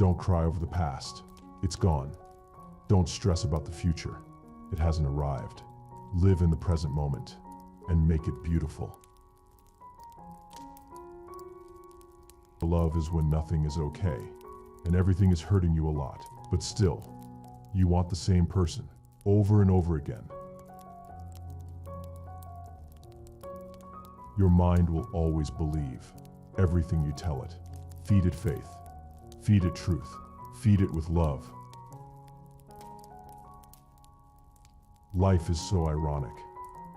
Don't cry over the past. It's gone. Don't stress about the future. It hasn't arrived. Live in the present moment and make it beautiful. Love is when nothing is okay and everything is hurting you a lot, but still, you want the same person over and over again. Your mind will always believe everything you tell it. Feed it faith. Feed it truth. Feed it with love. Life is so ironic.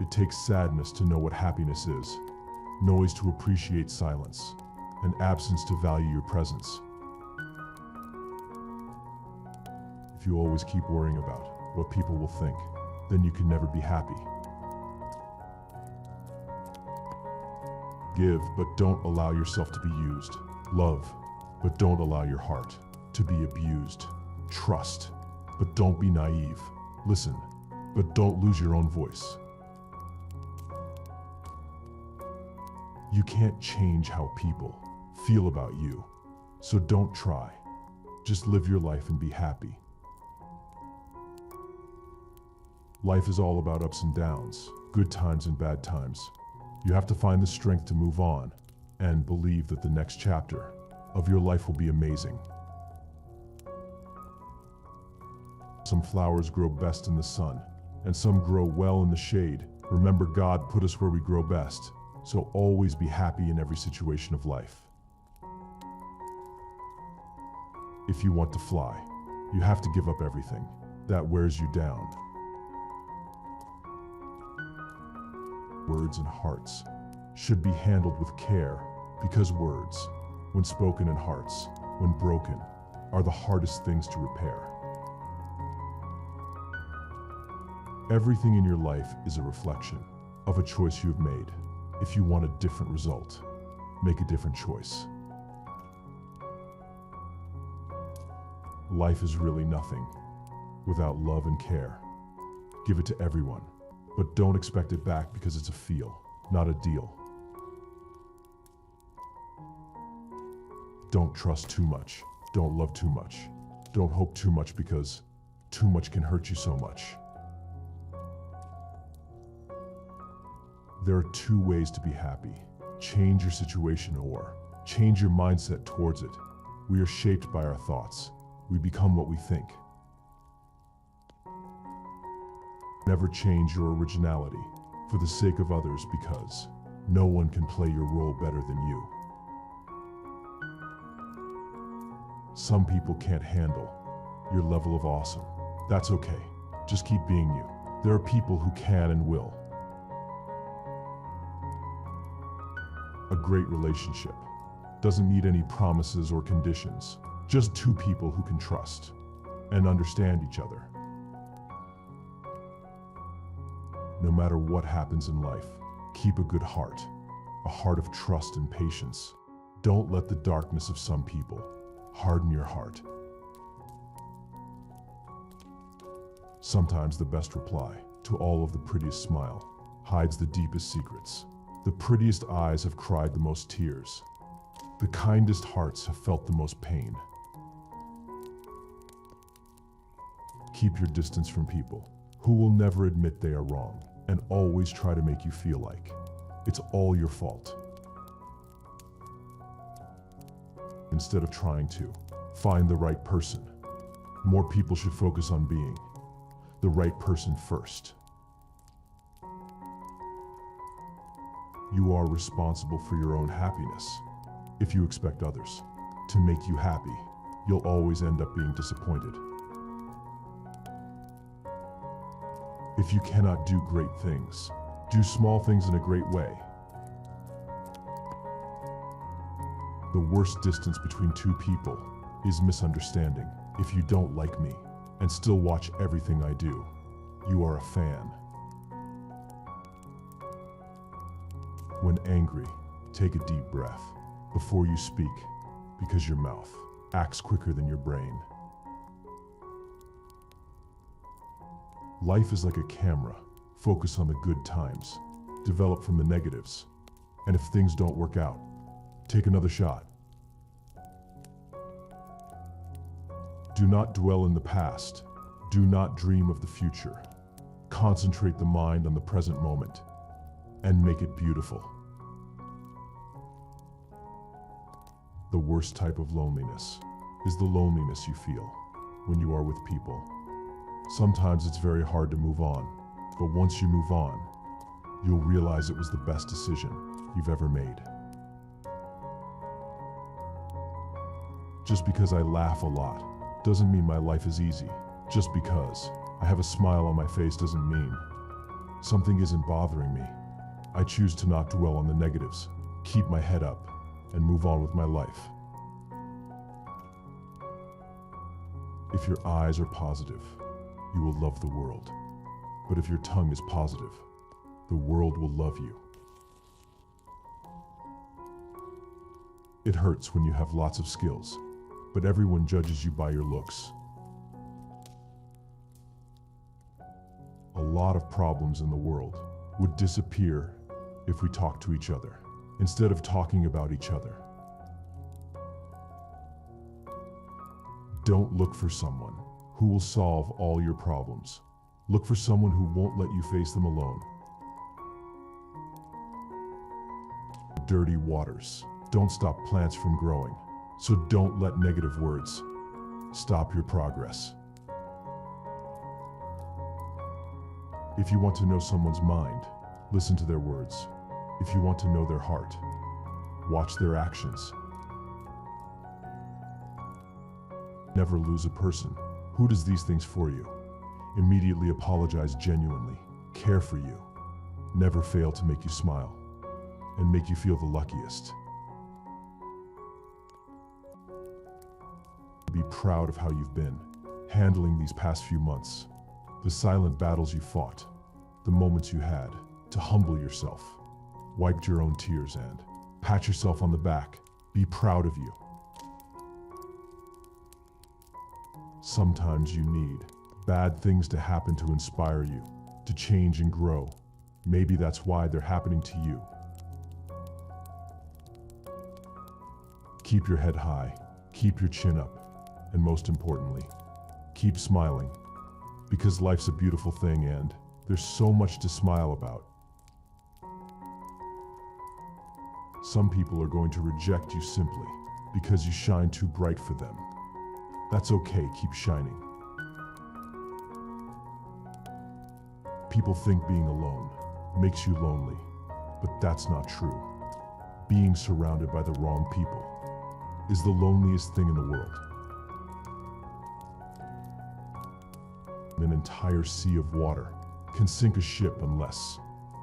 It takes sadness to know what happiness is, noise to appreciate silence, and absence to value your presence. If you always keep worrying about what people will think, then you can never be happy. Give, but don't allow yourself to be used. Love, but don't allow your heart to be abused. Trust, but don't be naive. Listen, but don't lose your own voice. You can't change how people feel about you, so don't try. Just live your life and be happy. Life is all about ups and downs, good times and bad times. You have to find the strength to move on and believe that the next chapter of your life will be amazing. Some flowers grow best in the sun, and some grow well in the shade. Remember, God put us where we grow best, so always be happy in every situation of life. If you want to fly, you have to give up everything that wears you down. Words and hearts should be handled with care, because words, when spoken, and hearts, when broken, are the hardest things to repair. Everything in your life is a reflection of a choice you've made. If you want a different result, make a different choice. Life is really nothing without love and care. Give it to everyone, but don't expect it back, because it's a feel, not a deal. Don't trust too much. Don't love too much. Don't hope too much, because too much can hurt you so much. There are two ways to be happy. Change your situation or change your mindset towards it. We are shaped by our thoughts. We become what we think. Never change your originality for the sake of others, because no one can play your role better than you. Some people can't handle your level of awesome. That's okay. Just keep being you. There are people who can and will. A great relationship doesn't need any promises or conditions. Just two people who can trust and understand each other. No matter what happens in life, keep a good heart, a heart of trust and patience. Don't let the darkness of some people harden your heart. Sometimes the best reply to all of the prettiest smile hides the deepest secrets. The prettiest eyes have cried the most tears. The kindest hearts have felt the most pain. Keep your distance from people who will never admit they are wrong and always try to make you feel like it's all your fault. Instead of trying to find the right person, more people should focus on being the right person first. You are responsible for your own happiness. If you expect others to make you happy, you'll always end up being disappointed. If you cannot do great things, do small things in a great way. The worst distance between two people is misunderstanding. If you don't like me and still watch everything I do, you are a fan. When angry, take a deep breath before you speak, because your mouth acts quicker than your brain. Life is like a camera. Focus on the good times, develop from the negatives, and if things don't work out, take another shot. Do not dwell in the past. Do not dream of the future. Concentrate the mind on the present moment and make it beautiful. The worst type of loneliness is the loneliness you feel when you are with people. Sometimes it's very hard to move on, but once you move on, you'll realize it was the best decision you've ever made. Just because I laugh a lot doesn't mean my life is easy. Just because I have a smile on my face doesn't mean something isn't bothering me. I choose to not dwell on the negatives, keep my head up, and move on with my life. If your eyes are positive, you will love the world. But if your tongue is positive, the world will love you. It hurts when you have lots of skills, but everyone judges you by your looks. A lot of problems in the world would disappear if we talked to each other, instead of talking about each other. Don't look for someone who will solve all your problems. Look for someone who won't let you face them alone. Dirty waters don't stop plants from growing, so don't let negative words stop your progress. If you want to know someone's mind, listen to their words. If you want to know their heart, watch their actions. Never lose a person who does these things for you. Immediately apologize genuinely, care for you, never fail to make you smile, and make you feel the luckiest. Be proud of how you've been handling these past few months, the silent battles you fought, the moments you had to humble yourself, wiped your own tears, and pat yourself on the back. Be proud of you. Sometimes you need bad things to happen to inspire you, to change and grow. Maybe that's why they're happening to you. Keep your head high, keep your chin up, and most importantly, keep smiling, because life's a beautiful thing and there's so much to smile about. Some people are going to reject you simply because you shine too bright for them. That's okay, keep shining. People think being alone makes you lonely, but that's not true. Being surrounded by the wrong people is the loneliest thing in the world. An entire sea of water can sink a ship unless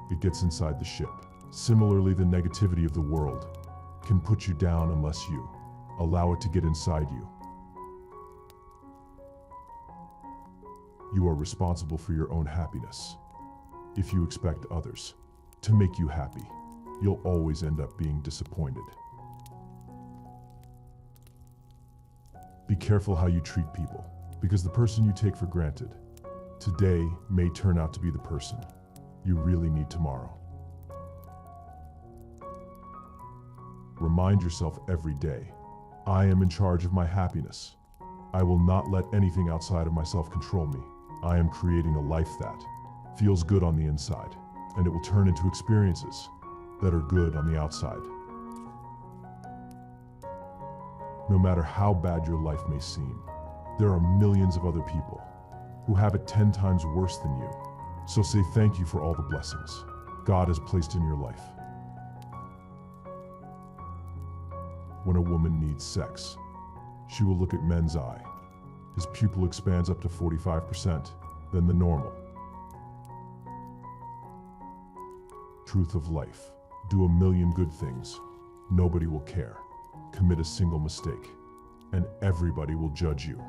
it gets inside the ship. Similarly, the negativity of the world can put you down unless you allow it to get inside you. You are responsible for your own happiness. If you expect others to make you happy, you'll always end up being disappointed. Be careful how you treat people, because the person you take for granted today may turn out to be the person you really need tomorrow. Remind yourself every day, I am in charge of my happiness. I will not let anything outside of myself control me. I am creating a life that feels good on the inside, and it will turn into experiences that are good on the outside. No matter how bad your life may seem, there are millions of other people who have it 10 times worse than you. So say thank you for all the blessings God has placed in your life. When a woman needs sex, she will look at men's eye. His pupil expands up to 45% than the normal. Truth of life. Do a million good things. Nobody will care. Commit a single mistake, and everybody will judge you.